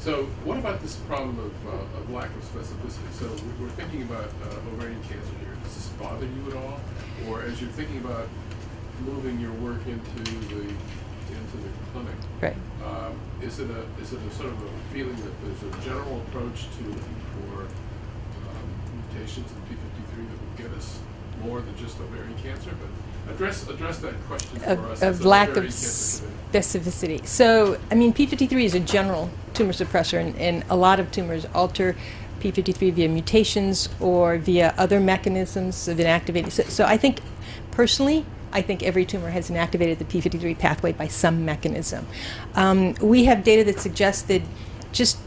So what about this problem of lack of specificity? So we're thinking about ovarian cancer here. Does this bother you at all? Or as you're thinking about moving your work into the clinic, right. Is it a sort of a feeling that there's a general approach to looking for mutations in P53 that would get us more than just ovarian cancer? But address that question for us. Of lack of specificity. So, I mean, P53 is a general tumor suppressor, and a lot of tumors alter P53 via mutations or via other mechanisms of inactivating. So I think, personally, I think every tumor has inactivated the P53 pathway by some mechanism. We have data that suggests that just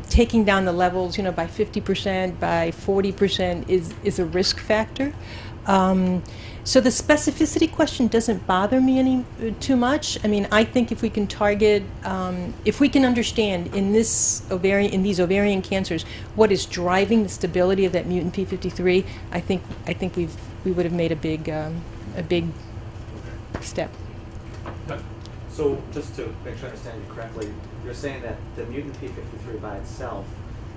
taking down the levels, by 50%, by 40% is a risk factor. So the specificity question doesn't bother me too much. I mean, I think if we can target, if we can understand in these ovarian cancers what is driving the stability of that mutant P53, I think we would have made a big step. So just to make sure I understand you correctly, you're saying that the mutant P53 by itself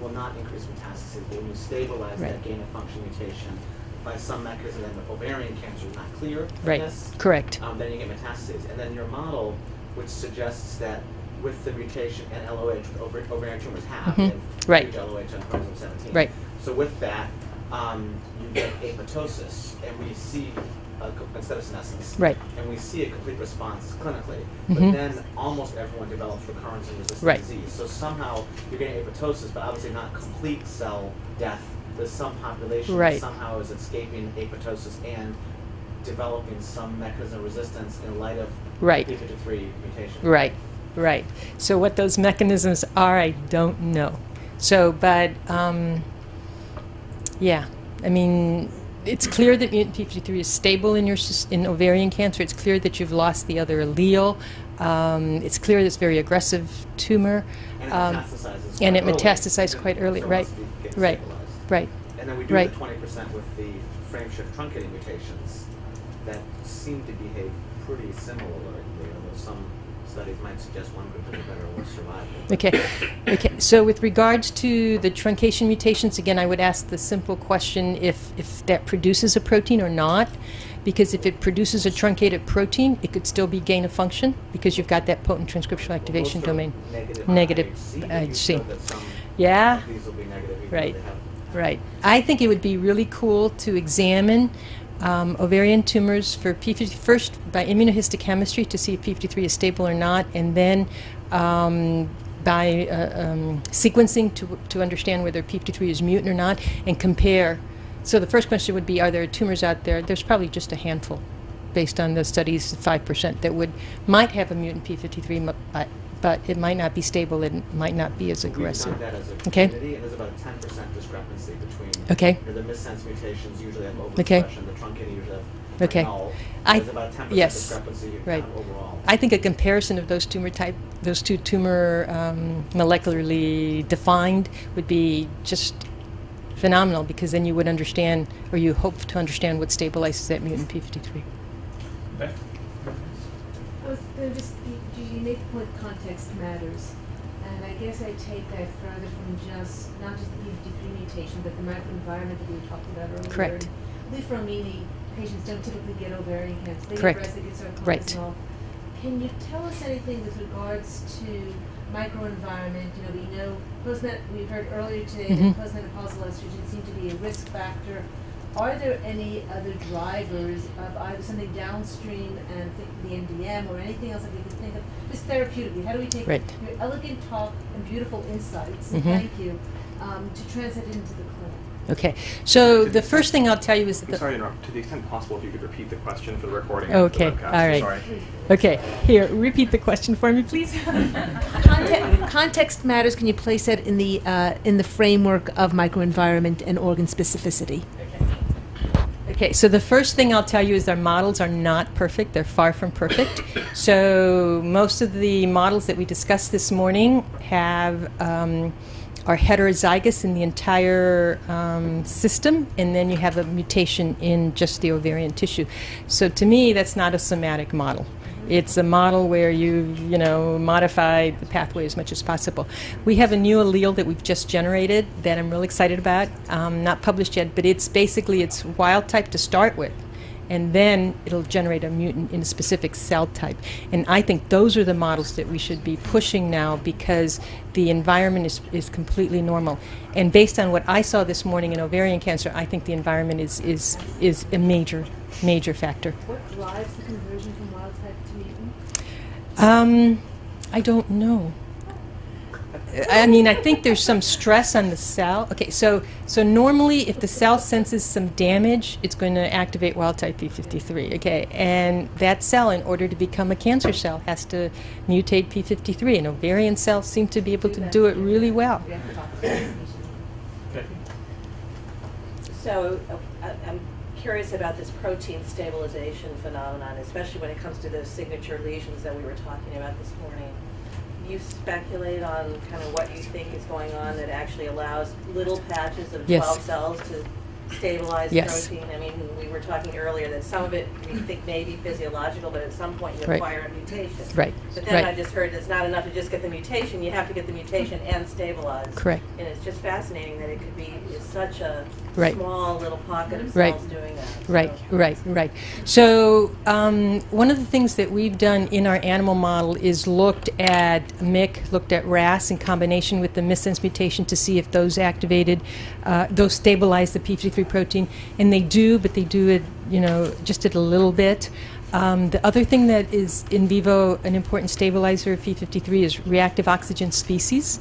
will not increase metastases, but when you stabilize that gain of function mutation by some mechanism, and the ovarian cancer is not clear, right? Yes, correct. Then you get metastases, and then your model, which suggests that with the mutation and LOH, which ovarian tumors have, right? Huge LOH on chromosome 17, right? So with that, you get apoptosis, and we see instead of senescence, right? And we see a complete response clinically, but then almost everyone develops recurrence and resistant disease. So somehow you're getting apoptosis, but obviously not complete cell death. There's some population that somehow is escaping apoptosis and developing some mechanism of resistance in light of P53 mutation. Right, right. So what those mechanisms are, I don't know. So, but yeah, I mean, it's clear that mutant P53 is stable in ovarian cancer. It's clear that you've lost the other allele. It's clear that it's a very aggressive tumor. And it metastasizes quite early. So right, right, right. And then we do the 20% with the frame shift truncating mutations that seem to behave pretty similarly, although some studies might suggest one could have better or worse survival. Okay. So with regards to the truncation mutations, again, I would ask the simple question if that produces a protein or not, because if it produces a truncated protein, it could still be gain of function because you've got that potent transcriptional activation domain. Negative IHC. Yeah. These will be negative. Right. Right. I think it would be really cool to examine ovarian tumors for P53 first by immunohistochemistry to see if P53 is stable or not, and then by sequencing to understand whether P53 is mutant or not, and compare. So the first question would be, are there tumors out there? There's probably just a handful, based on the studies, 5%, that might have a mutant P53, but it might not be stable. It might not be as aggressive. That as a community, and there's about a 10% discrepancy between the missense mutations usually have overexpression, the truncating usually have null. There's about a 10% discrepancy overall. I think a comparison of those two tumor molecularly defined would be just phenomenal, because then you would understand, or you hope to understand, what stabilizes that mutant P53. Beth? You make the point context matters, and I guess I take that further from not just the P53 mutation, but the microenvironment that we talked about earlier. Correct. Lifromini patients don't typically get ovarian cancer. They Correct. get breast, they get sarcoma. Right. Can you tell us anything with regards to microenvironment? We know we heard earlier today that postmenopausal estrogen seemed to be a risk factor. Are there any other drivers of either something downstream and the MDM or anything else that we could think of, just therapeutically? How do we take your elegant talk and beautiful insights, and thank you, to translate it into the clinic? Okay, so the first thing I'll tell you is that sorry to interrupt. To the extent possible, if you could repeat the question for the recording. Okay, of the webcast. all right. Sorry. Okay, here, repeat the question for me, please. Context matters. Can you place that in the framework of microenvironment and organ specificity? Okay, so the first thing I'll tell you is our models are not perfect. They're far from perfect. So most of the models that we discussed this morning are heterozygous in the entire system, and then you have a mutation in just the ovarian tissue. So to me, that's not a somatic model. It's a model where you modify the pathway as much as possible. We have a new allele that we've just generated that I'm really excited about. Not published yet, but it's wild type to start with. And then it'll generate a mutant in a specific cell type. And I think those are the models that we should be pushing now, because the environment is completely normal. And based on what I saw this morning in ovarian cancer, I think the environment is a major factor. What drives the conversion from wild type to mutant? I don't know. I mean, I think there's some stress on the cell. Okay, so normally if the cell senses some damage, it's going to activate wild-type p53, okay? And that cell, in order to become a cancer cell, has to mutate p53, and ovarian cells seem to be able to do it really well. So I'm curious about this protein stabilization phenomenon, especially when it comes to those signature lesions that we were talking about this morning. You speculate on kind of what you think is going on that actually allows little patches of 12 cells to stabilize protein. I mean, we were talking earlier that some of it we think may be physiological, but at some point you acquire a mutation. Right. But then I just heard it's not enough to just get the mutation, you have to get the mutation and stabilize. Correct. And it's just fascinating that it could be such a small little pocket of cells doing that. Right. So one of the things that we've done in our animal model is looked at MYC, looked at RAS in combination with the missense mutation to see if those activated, those stabilize the p53 protein, and they do, but they do it, just at a little bit. The other thing that is in vivo an important stabilizer of p53 is reactive oxygen species.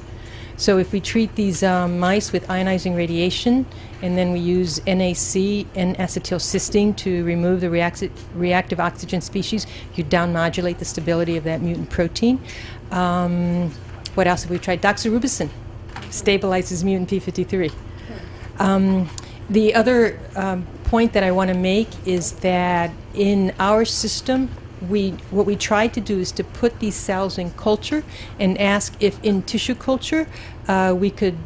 So if we treat these mice with ionizing radiation, and then we use NAC, N-acetylcysteine, to remove the reactive oxygen species, you down-modulate the stability of that mutant protein. What else have we tried? Doxorubicin stabilizes mutant p53. The other point that I want to make is that in our system, what we tried to do is to put these cells in culture and ask if in tissue culture we could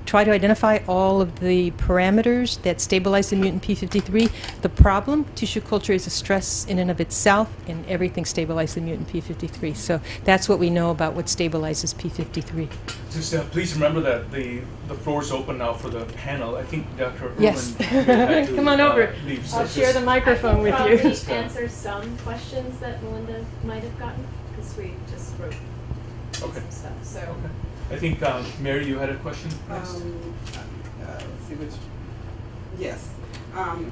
try to identify all of the parameters that stabilize the mutant p53. The problem, tissue culture is a stress in and of itself, and everything stabilizes the mutant p53. So that's what we know about what stabilizes p53. Just please remember that the floor is open now for the panel. I think Dr. Yes. Herman Come on over. I'll share the microphone with you. Probably answer some questions that Melinda might have gotten, because we just wrote some stuff. So. Okay. I think, Mary, you had a question? Let's see which. Yes. Come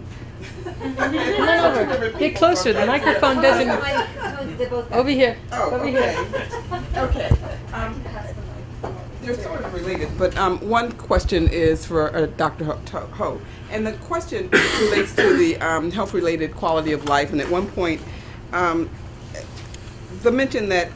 on over. Get closer. The microphone doesn't. Over here. Oh, over okay. here. Okay. They're sort of related, but one question is for Dr. Ho. And the question relates to the health-related quality of life. And at one point, the mention that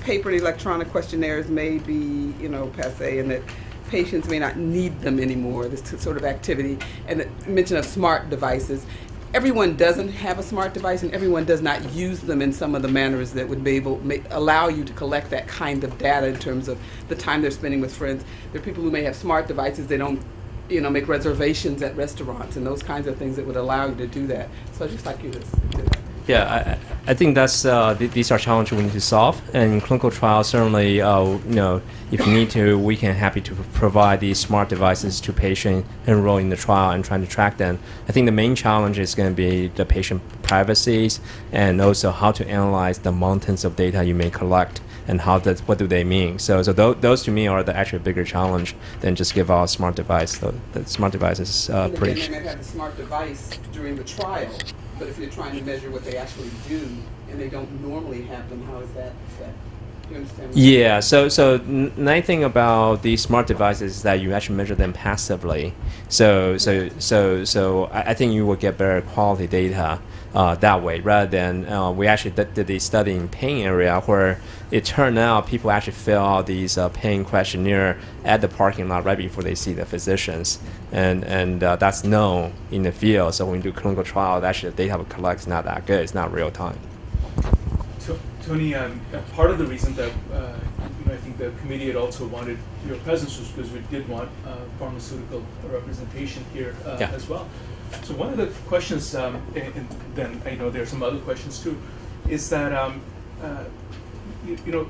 paper and electronic questionnaires may be, passé, and that patients may not need them anymore, this sort of activity, and the mention of smart devices. Everyone doesn't have a smart device, and everyone does not use them in some of the manners that would be allow you to collect that kind of data in terms of the time they're spending with friends. There are people who may have smart devices, they don't make reservations at restaurants and those kinds of things that would allow you to do that. So I'd just like you to do that. Yeah, I think that's these are challenges we need to solve. And in clinical trials, certainly, if you need to, we can happy to provide these smart devices to patients enroll in the trial and trying to track them. I think the main challenge is going to be the patient privacies and also how to analyze the mountains of data you may collect and what do they mean. So those to me are the actually bigger challenge than just give out a smart device. The smart device is pretty. They may have a smart device during the trial. But if you're trying to measure what they actually do and they don't normally have them, how is that affect? Do you understand? Yeah, so nice thing about these smart devices is that you actually measure them passively. So I think you will get better quality data that way, rather than we actually did the study in pain area where it turned out people actually fill out these pain questionnaire at the parking lot right before they see the physicians, and that's known in the field. So when you do clinical trials, actually the data we collect is not that good. It's not real time. Tony, part of the reason that I think the committee had also wanted your presence was because we did want pharmaceutical representation here as well. So one of the questions, and then I know there are some other questions too, is that you know,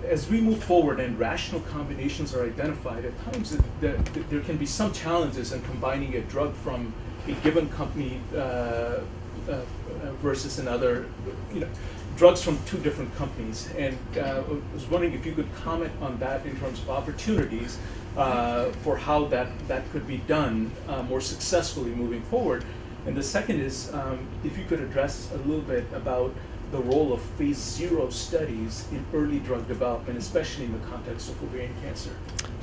as we move forward and rational combinations are identified, at times there can be some challenges in combining a drug from a given company versus another, you know, drugs from two different companies. And I was wondering if you could comment on that in terms of opportunities for how that could be done more successfully moving forward. And the second is if you could address a little bit about the role of phase 0 studies in early drug development, especially in the context of ovarian cancer.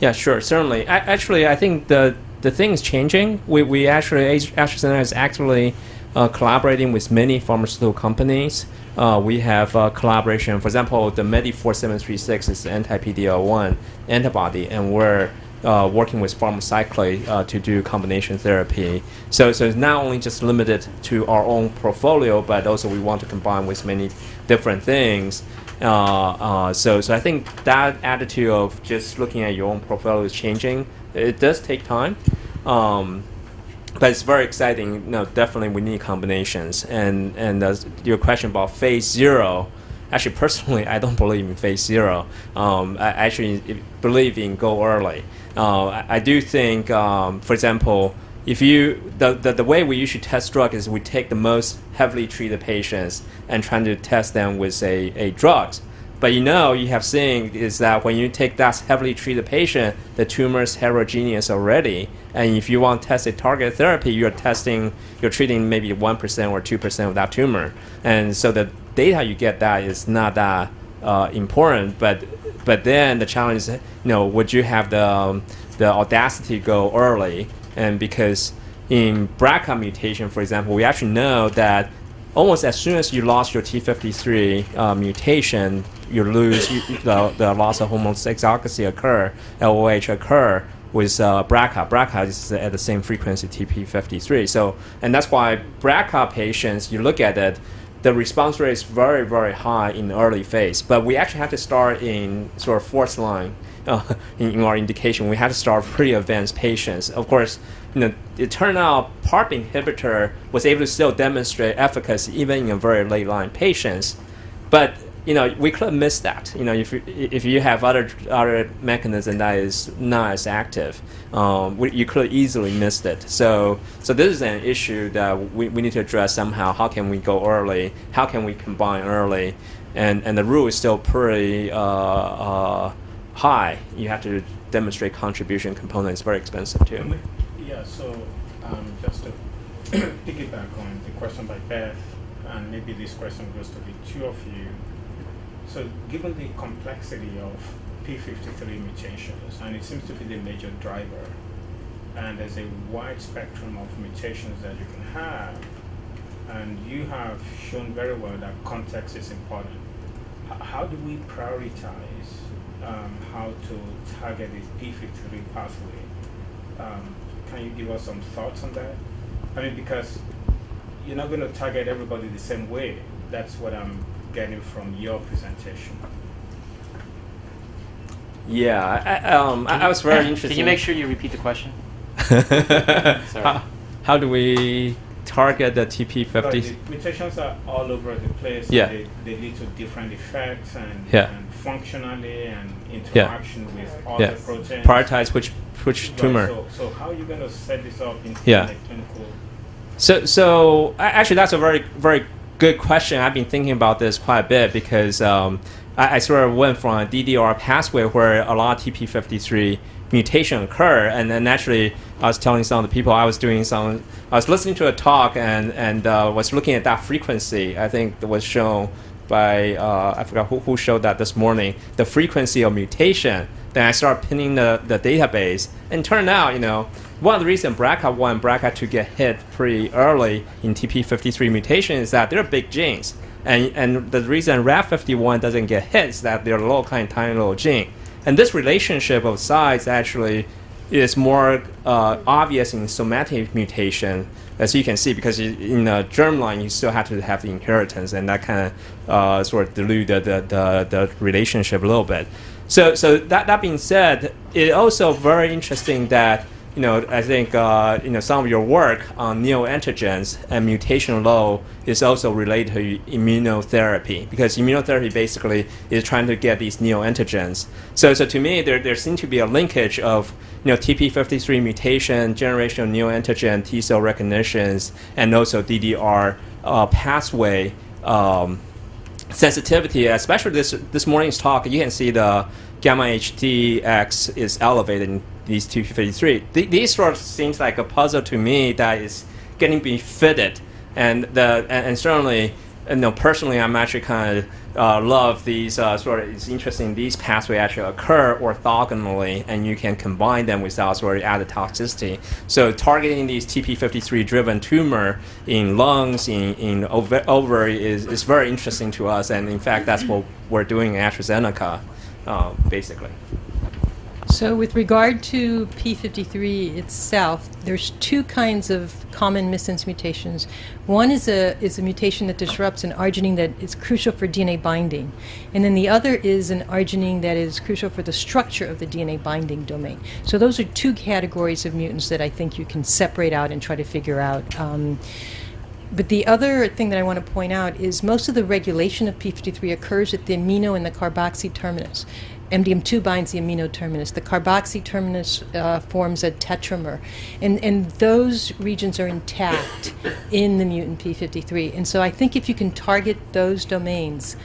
Yeah, sure, certainly. Actually, I think the thing is changing. We actually, AstraZeneca is actually collaborating with many pharmaceutical companies. We have collaboration. For example, the MEDI4736 is the anti-PD-L1 antibody, and we're working with Pharmacyclate to do combination therapy. So it's not only just limited to our own portfolio, but also we want to combine with many different things. So I think that attitude of just looking at your own portfolio is changing. It does take time, but it's very exciting. You know, definitely we need combinations. And your question about phase 0. Actually, personally, I don't believe in phase 0. I actually believe in go early. I do think, for example, if the way we usually test drug is we take the most heavily treated patients and trying to test them with a drugs. But you have seen is that when you take that heavily treated patient, the tumor is heterogeneous already. And if you want to test a target therapy, you're treating maybe 1% or 2% of that tumor. And so the data you get that is not that important. But then the challenge is, would you have the audacity to go early? And because in BRCA mutation, for example, we actually know that almost as soon as you lost your T53 mutation, you lose the loss of homozygosity occur, LOH occur with BRCA. BRCA is at the same frequency TP53. So, and that's why BRCA patients, you look at it, the response rate is very, very high in the early phase. But we actually have to start in sort of fourth line in our indication. We have to start pretty advanced patients. Of course, it turned out PARP inhibitor was able to still demonstrate efficacy even in a very late line patients. But we could have missed that. If you have other mechanism that is not as active, you could have easily missed it. So this is an issue that we need to address somehow. How can we go early? How can we combine early? And the rule is still pretty high. You have to demonstrate contribution component. It's very expensive too. Yeah. So just to piggyback on the question by Beth, and maybe this question goes to the two of you. So given the complexity of P53 mutations, and it seems to be the major driver, and there's a wide spectrum of mutations that you can have, and you have shown very well that context is important. How do we prioritize how to target this P53 pathway? Can you give us some thoughts on that? I mean, because you're not going to target everybody the same way. That's what I'm getting from your presentation. Yeah, I was very interested. Can you make sure you repeat the question? Sorry. How do we target the TP50? The mutations are all over the place. Yeah. They lead to different effects and functionally and interaction with other proteins. Prioritize which tumor. So how are you going to set this up in the clinical? So actually that's a very, very good question. I've been thinking about this quite a bit because I sort of went from a DDR pathway where a lot of TP53 mutation occur, and then naturally I was telling some of the people I was listening to a talk and was looking at that frequency. I think that was shown by I forgot who showed that this morning, the frequency of mutation. Then I started pinning the database, and turned out one of the reasons BRCA1 and BRCA2 get hit pretty early in TP53 mutation is that they're big genes. And the reason RAF51 doesn't get hit is that they're tiny little gene. And this relationship of size actually is more obvious in somatic mutation, as you can see, because in the germline you still have to have the inheritance, and that kind of sort of dilute the relationship a little bit. So that being said, it's also very interesting that I think some of your work on neoantigens and mutation low is also related to immunotherapy, because immunotherapy basically is trying to get these neoantigens. So to me, there seems to be a linkage of TP53 mutation, generation of neoantigen, T cell recognitions, and also DDR pathway sensitivity. Especially this morning's talk, you can see the gamma HTX is elevated in these TP53. These sort of seems like a puzzle to me that is getting befitted, and certainly, personally, I'm actually kind of love these it's interesting. These pathways actually occur orthogonally, and you can combine them without sort of added toxicity. So targeting these TP53-driven tumor in lungs, in ovary is very interesting to us, and in fact, that's what we're doing at AstraZeneca, basically. So with regard to P53 itself, there's two kinds of common missense mutations. One is a mutation that disrupts an arginine that is crucial for DNA binding. And then the other is an arginine that is crucial for the structure of the DNA binding domain. So those are two categories of mutants that I think you can separate out and try to figure out. But the other thing that I want to point out is most of the regulation of P53 occurs at the amino and the carboxy terminus. MDM2 binds the amino terminus. The carboxy terminus forms a tetramer. And those regions are intact in the mutant P53. And so I think if you can target those domains,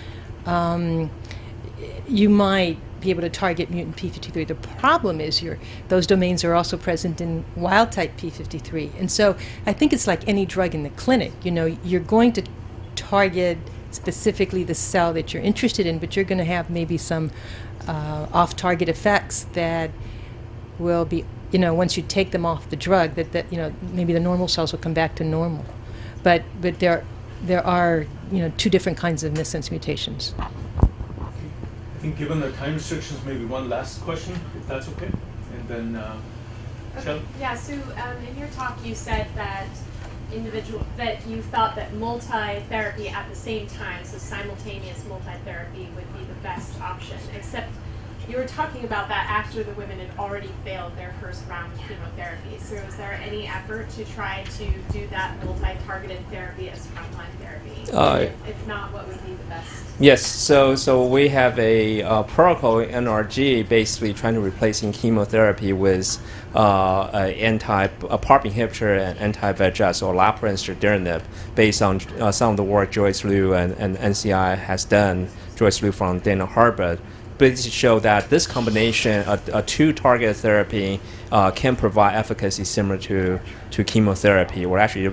you might be able to target mutant P53. The problem is those domains are also present in wild-type P53. And so I think it's like any drug in the clinic. You're going to target specifically the cell that you're interested in, but you're going to have maybe some off-target effects that will be, once you take them off the drug, that maybe the normal cells will come back to normal. But there are, two different kinds of missense mutations. I think given the time restrictions, maybe one last question, if that's okay, and then Shelley? Yeah. So in your talk, you said that you thought that multitherapy at the same time, so simultaneous multitherapy, would be the best option, except you were talking about that after the women had already failed their first round of chemotherapy. So is there any effort to try to do that multi-targeted therapy as frontline therapy? If not, what would be the best? Yes, so we have a protocol in NRG basically trying to replacing chemotherapy with a PARP inhibitor and anti-VEGF, or olaparib based on some of the work Joyce Liu and NCI has done. Joyce Liu from Dana-Farber, basically show that this combination, a two-targeted therapy, can provide efficacy similar to chemotherapy, or actually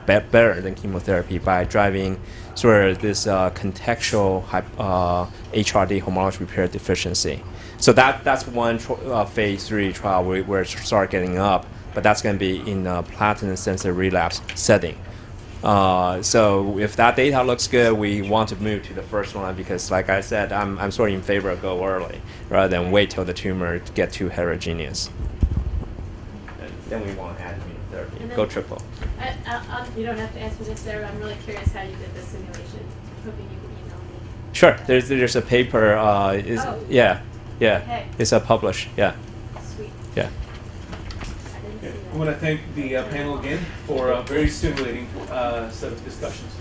better than chemotherapy, by driving sort of this contextual HRD homologous repair deficiency. So that's one phase 3 trial we're start getting up, but that's going to be in a platinum-sensitive relapse setting. So if that data looks good, we want to move to the first one, because, like I said, I'm sort of in favor of go early rather than wait till the tumor get too heterogeneous. And then we want to add immunotherapy. Go triple. You don't have to answer this there, but I'm really curious how you did this simulation. Hoping you can email me. Sure. There's a paper. Yeah. Okay. It's published. Yeah. Sweet. Yeah. I want to thank the panel again for a very stimulating set of discussions.